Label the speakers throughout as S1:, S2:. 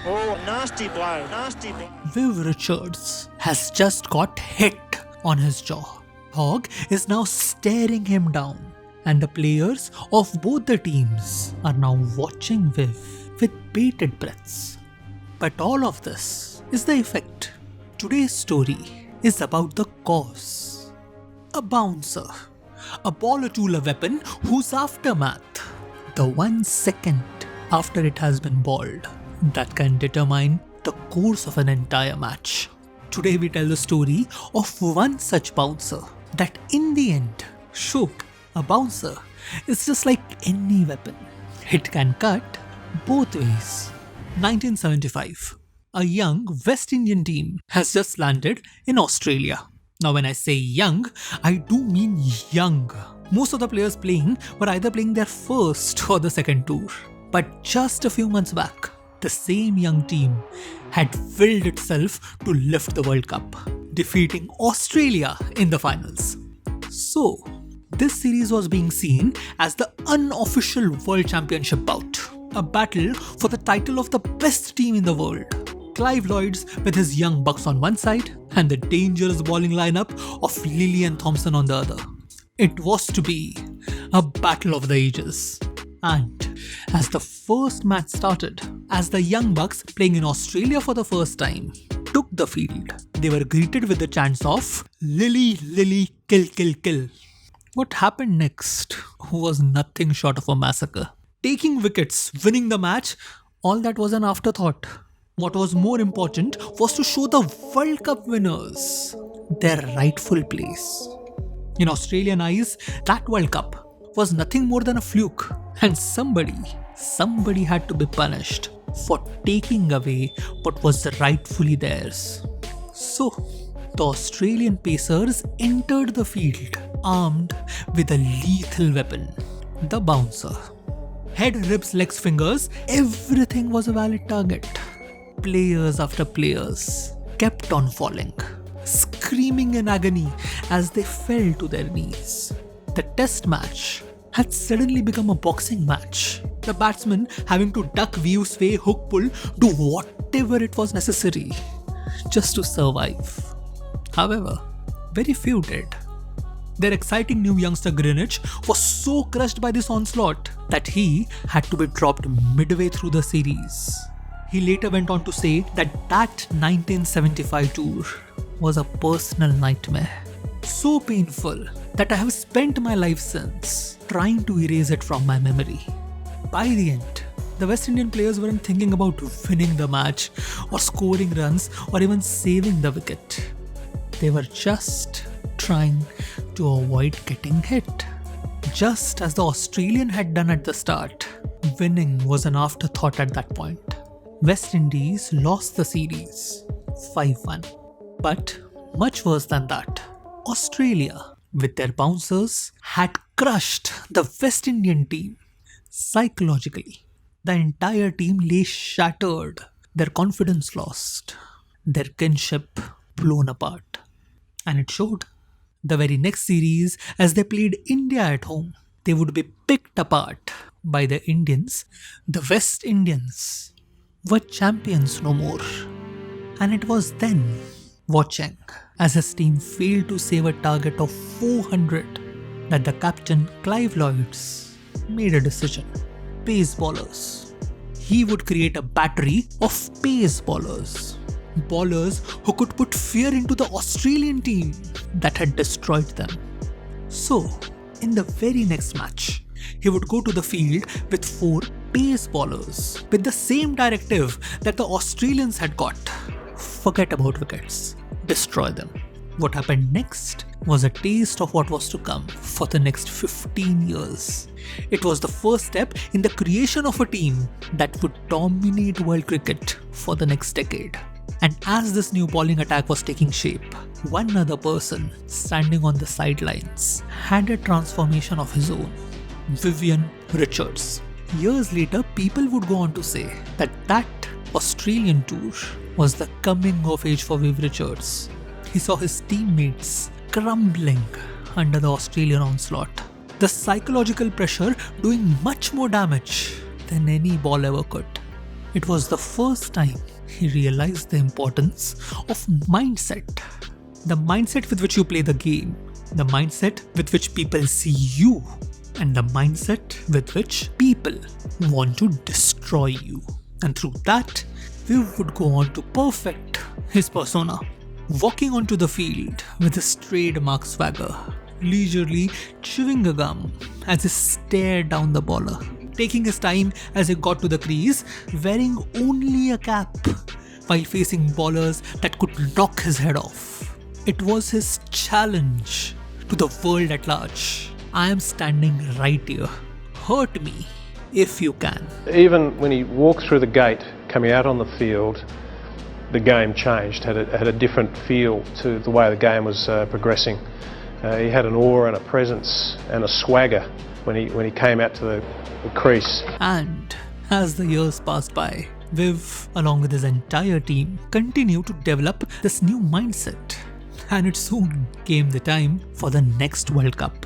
S1: Oh, nasty blow, nasty blow.
S2: Viv Richards has just got hit on his jaw. Hogg is now staring him down, and the players of both the teams are now watching Viv with bated breaths. But all of this is the effect. Today's story is about the cause. A bouncer, a ball or tool, a weapon whose aftermath, the 1 second after it has been balled, that can determine the course of an entire match. Today we tell the story of one such bouncer that in the end showed a bouncer is just like any weapon. It can cut both ways. 1975. A young West Indian team has just landed in Australia. Now when I say young, I do mean young. Most of the players playing were either playing their first or the second tour. But just a few months back, the same young team had willed itself to lift the World Cup, defeating Australia in the finals. So, this series was being seen as the unofficial World Championship bout, a battle for the title of the best team in the world. Clive Lloyds with his young bucks on one side and the dangerous bowling lineup of Lillie and Thomson on the other. It was to be a battle of the ages. And as the first match started, as the young bucks playing in Australia for the first time took the field, they were greeted with the chants of Lillie, Lillie, kill, kill, kill. What happened next was nothing short of a massacre. Taking wickets, winning the match, all that was an afterthought. What was more important was to show the World Cup winners their rightful place. In Australian eyes, that World Cup was nothing more than a fluke, and somebody had to be punished for taking away what was rightfully theirs. So, the Australian pacers entered the field armed with a lethal weapon, the bouncer. Head, ribs, legs, fingers, everything was a valid target. Players after players kept on falling, screaming in agony as they fell to their knees. The test match had suddenly become a boxing match. The batsmen having to duck, weave, sway, hook, pull, do whatever it was necessary just to survive. However, very few did. Their exciting new youngster Greenridge was so crushed by this onslaught that he had to be dropped midway through the series. He later went on to say that 1975 tour was a personal nightmare. So painful that I have spent my life since trying to erase it from my memory. By the end, the West Indian players weren't thinking about winning the match or scoring runs or even saving the wicket. They were just trying to avoid getting hit. Just as the Australian had done at the start, winning was an afterthought at that point. West Indies lost the series 5-1. But much worse than that, Australia, with their bouncers, had crushed the West Indian team psychologically. The entire team lay shattered, their confidence lost, their kinship blown apart. And it showed. The very next series, as they played India at home, they would be picked apart by the Indians. The West Indians were champions no more. And it was then, watching as his team failed to save a target of 400, that the captain Clive Lloyds made a decision. Pace bowlers. He would create a battery of pace bowlers. Bowlers who could put fear into the Australian team that had destroyed them. So, in the very next match, he would go to the field with 4 pace bowlers with the same directive that the Australians had got. Forget about wickets. Destroy them. What happened next was a taste of what was to come for the next 15 years. It was the first step in the creation of a team that would dominate world cricket for the next decade. And as this new bowling attack was taking shape, one other person standing on the sidelines had a transformation of his own. Vivian Richards. Years later, people would go on to say that Australian tour was the coming of age for Viv Richards. He saw his teammates crumbling under the Australian onslaught. The psychological pressure doing much more damage than any ball ever could. It was the first time he realized the importance of mindset. The mindset with which you play the game, the mindset with which people see you, and the mindset with which people want to destroy you. And through that, Viv would go on to perfect his persona, walking onto the field with his trademark swagger, leisurely chewing a gum as he stared down the bowler, taking his time as he got to the crease, wearing only a cap while facing bowlers that could knock his head off. It was his challenge to the world at large. I am standing right here. Hurt me if you can.
S3: Even when he walked through the gate, coming out on the field, the game changed, had a different feel to the way the game was progressing. He had an aura and a presence and a swagger when he came out to the crease.
S2: And as the years passed by, Viv, along with his entire team, continued to develop this new mindset. And it soon came the time for the next World Cup,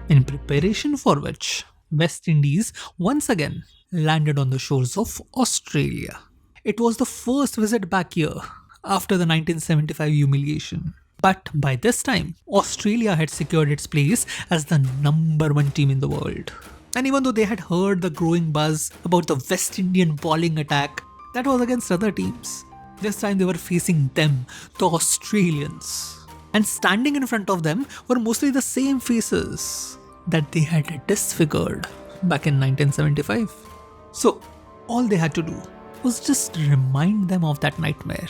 S2: in preparation for which West Indies once again landed on the shores of Australia. It was the first visit back here after the 1975 humiliation. But by this time, Australia had secured its place as the #1 team in the world. And even though they had heard the growing buzz about the West Indian bowling attack that was against other teams, this time they were facing them, the Australians. And standing in front of them were mostly the same faces that they had disfigured back in 1975. So all they had to do was just remind them of that nightmare,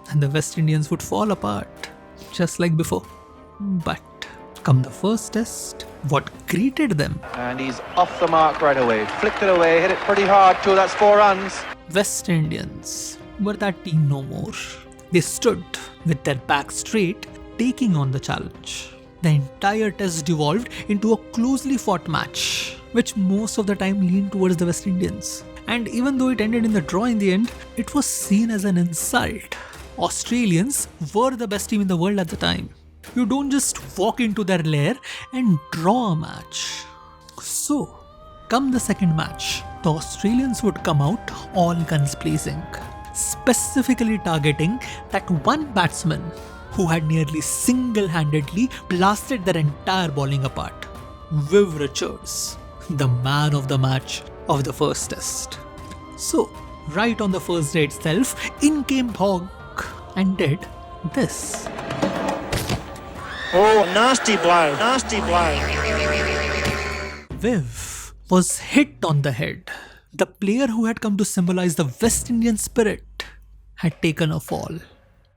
S2: and the West Indians would fall apart just like before. But come the first test, what greeted them?
S4: And he's off the mark right away. Flicked it away, hit it pretty hard too. That's 4 runs.
S2: West Indians were that team no more. They stood with their back straight, taking on the challenge. The entire test devolved into a closely fought match, which most of the time leaned towards the West Indians. And even though it ended in the draw in the end, it was seen as an insult. Australians were the best team in the world at the time. You don't just walk into their lair and draw a match. So, come the second match, the Australians would come out all guns blazing, specifically targeting that one batsman who had nearly single-handedly blasted their entire bowling apart, Viv Richards, the man of the match of the first test. So, right on the first day itself, in came Hogg and did this.
S1: Oh, nasty blow, nasty blow.
S2: Viv was hit on the head. The player who had come to symbolize the West Indian spirit had taken a fall.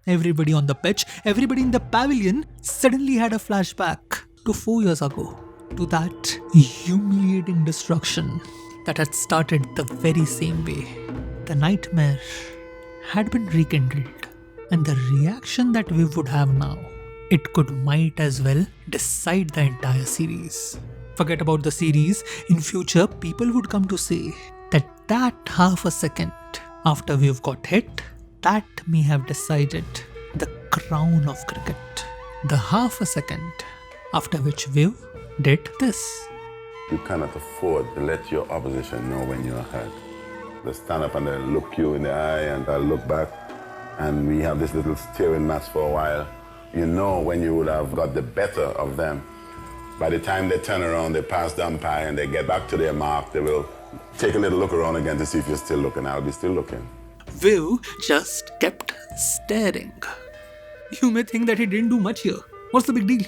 S2: Everybody on the pitch, everybody in the pavilion suddenly had a flashback to 4 years ago, to that humiliating destruction that had started the very same way. The nightmare had been rekindled, and the reaction that Viv would have now, it might as well decide the entire series. Forget about the series, in future people would come to say that half a second after Viv got hit, that may have decided the crown of cricket. The half a second after which Viv did this.
S5: You cannot afford to let your opposition know when you're hurt. They stand up and they look you in the eye and they'll look back, and we have this little staring match for a while. You know when you would have got the better of them. By the time they turn around, they pass the umpire and they get back to their mark, they will take a little look around again to see if you're still looking. I'll be still looking.
S2: Viv just kept staring. You may think that he didn't do much here. What's the big deal?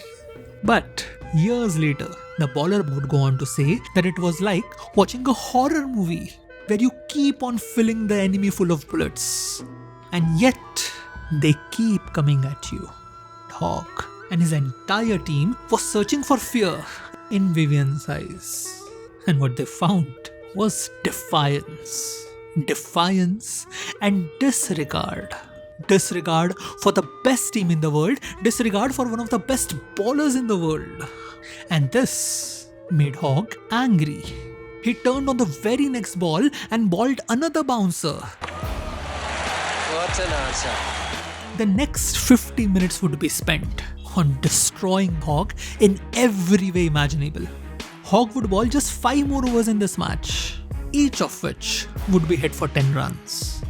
S2: But years later, the bowler would go on to say that it was like watching a horror movie where you keep on filling the enemy full of bullets, and yet they keep coming at you. Hogg and his entire team was searching for fear in Vivian's eyes, and what they found was defiance. Defiance and disregard. Disregard for the best team in the world, disregard for one of the best bowlers in the world. And this made Hogg angry. He turned on the very next ball and bowled another bouncer.
S4: What an answer.
S2: The next 50 minutes would be spent on destroying Hogg in every way imaginable. Hogg would bowl just 5 more overs in this match. each of which would be hit for 10 runs,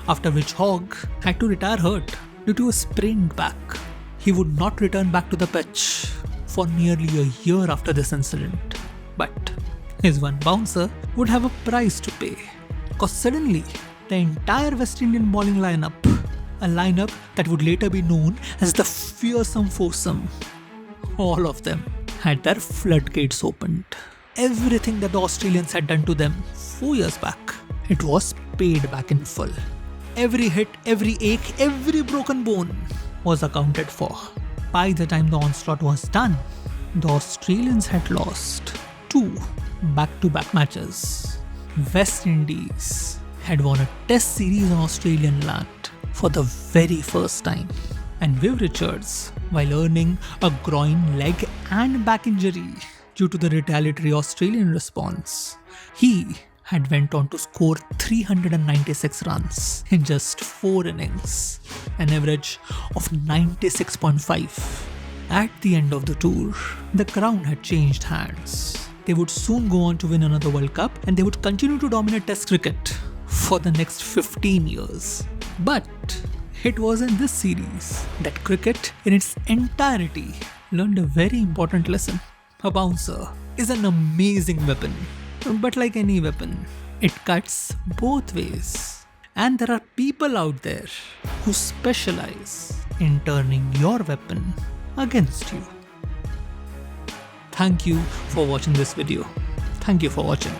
S2: after which Hogg had to retire hurt due to a sprained back. He would not return back to the pitch for nearly a year after this incident, but his one bouncer would have a price to pay, cause suddenly the entire West Indian bowling lineup, a lineup that would later be known as the fearsome foursome, all of them had their floodgates opened. Everything that the Australians had done to them 4 years back, it was paid back in full. Every hit, every ache, every broken bone was accounted for. By the time the onslaught was done, the Australians had lost 2 back-to-back matches. West Indies had won a test series on Australian land for the very first time. And Viv Richards, while earning a groin, leg and back injury due to the retaliatory Australian response, he had went on to score 396 runs in just 4 innings, an average of 96.5. At the end of the tour, the crown had changed hands. They would soon go on to win another World Cup and they would continue to dominate Test cricket for the next 15 years. But it was in this series that cricket in its entirety learned a very important lesson. A bouncer is an amazing weapon, but like any weapon, it cuts both ways. And there are people out there who specialize in turning your weapon against you. Thank you for watching this video. Thank you for watching.